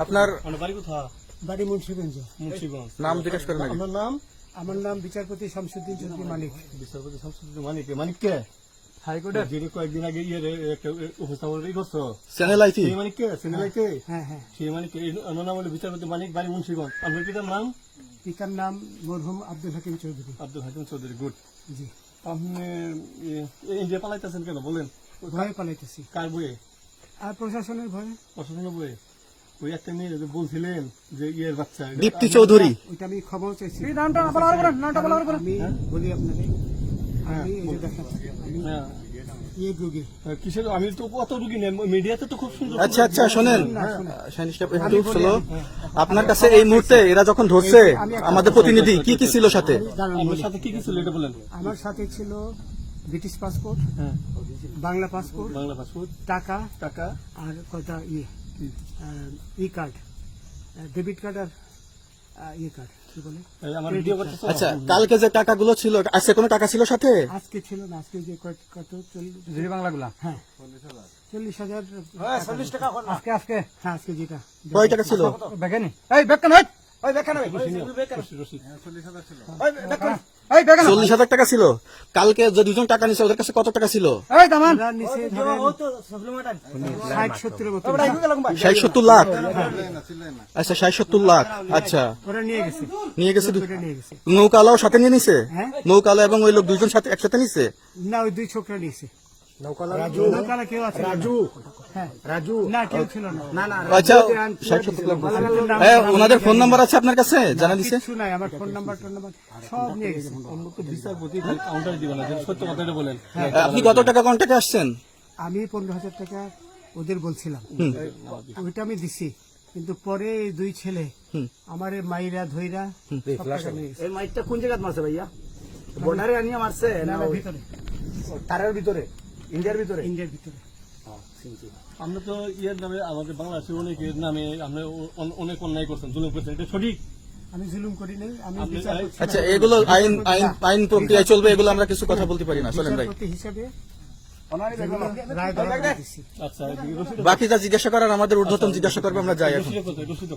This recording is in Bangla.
আপনার বাড়ি কোথায়? বাড়ি মুন্সিগঞ্জ। মুন্সিগঞ্জ। নাম জিজ্ঞেস করেন নাকি? আমার নাম বিচারপতি শামসুদ্দিন চৌধুরী মানিক। বিচারপতি শামসুদ্দিন মানিক। মানিক কে? হাইকোর্টের যিনি কয়েকদিন আগে একটা উপস্থাপন করছো। Channel IT. সেই মানিক কে? চ্যানেল কে? হ্যাঁ হ্যাঁ। সেই মানিক নাম হলো বিচারপতি মানিক, বাড়ি মুন্সিগঞ্জ। আপনার পিতার নাম? পিতার নাম মরহুম আব্দুল হাকিম চৌধুরী। আব্দুল হাকিম চৌধুরী। গুড। জি। আপনি ইন্ডিয়া পালাইতেছেন কেন বলেন? ভয়ে পালাইতেছি। কার বইয়ে? আর প্রশাসনের ভয়ে। প্রশাসনের বইয়ে? ওই একটা মেয়ে যে বলছিলেন যে ইয়ের বাচ্চা দীপ্তি চৌধুরী। ওইটা আমি খবর চাইছি। আমি বলি আপনাকে, আমি এই যে দেখেন, আমি হ্যাঁ রোগী। কিসের? আমি তো কত রুগী নেই, মিডিয়াতে তো খুব সুন্দর। আচ্ছা আচ্ছা, শোনেন একটু স্লো। আপনার কাছে এই মুহূর্তে এরা যখন ধরছে আমাদের প্রতিনিধি, কি কি ছিল সাথে? আপনার সাথে কি কি ছিল এটা বলেন? আমার সাথে ছিল ব্রিটিশ পাসপোর্ট, হ্যাঁ, বাংলা পাসপোর্ট, বাংলা পাসপোর্ট, টাকা টাকা, আর কয়টা ই কার্ড, ডেবিট কার্ড আর ই কার্ড, কি বলে আমার ভিডিও করতেছো? আচ্ছা, কালকে যে টাকাগুলো ছিল, আজকে কোনো টাকা ছিল সাথে? আজকে ছিল না, আজকে যে কত 40 বাংলাগুলা। হ্যাঁ 40,000 টাকা আজকে আজকে হ্যাঁ আজকে যেটা কয় টাকা ছিল? বেগানি এই বেকান হই ওই বেকান হই রশিদ 40,000 টাকা ছিল। কালকে যে দুজন টাকা নিছে ওদের কাছে কত টাকা ছিল? এই দামান ওরা নিচে ধরেন 60-70 মতো 60-70 লাখ। আচ্ছা 60-70 লাখ। আচ্ছা, ওরা নিয়ে গেছে, নিয়ে গেছে। ওটা নিয়ে গেছে। নৌকালাও সাথে নিয়ে নিছে? হ্যাঁ। নৌকালা এবং ওই লোক দুইজন সাথে একসাথে নিছে? না, ওই দুই ছোকরা নিয়েছে। নৌকালা কেউ আছে? হ্যাঁ রাজু না, কেউ ছিল না। আচ্ছা, 60-70 লাখ। হ্যাঁ, ওনাদের ফোন নাম্বার আছে আপনার কাছে? জানা দিছে? কিছু নাই, আমার ফোন নাম্বার সব নিয়ে গেছে। বিচারপতি কাউন্টার দিবেন না, সত্য কথাটা বলেন। আপনি কত টাকা কন্ট্যাক্টে আসছেন? আমি 15,000 টাকা ওদের বলছিলাম, ওইটা আমি দিছি, কিন্তু পরে এই দুই ছেলে আমার মাইরা ধইরা সব টাকা নিয়ে গেছে। এই মাইকটা কোন জায়গায় মারছে ভাইয়া? বর্ডারে আনিয়ে মারছে না ওই ভিতরে, তারের ভিতরে, ইন্ডিয়ার ভিতরে? ইন্ডিয়ার ভিতরে। আমরা তো ইয়ের নামে, আমাদের বাংলাদেশের অনেকের নামে আপনি অনেক অন্যায় করছেন, জুলুম করছেন, এটা সঠিক? আমি জুলুম করি নাই, আমি আপনি- বিচারপতি আচ্ছা, এগুলো আইন প্রক্রিয়ায় চলবে, এগুলো আমরা কিছু কথা বলতে পারি না। চলেন ভাই, বিচারপতি হিসেবে রায় দেওয়া দিছি। আচ্ছা, রশিদ বাকি যা জিজ্ঞাসা করার আমাদের ঊর্ধ্বতন জিজ্ঞাসা করবে, আমরা যাই এখন। রশিদ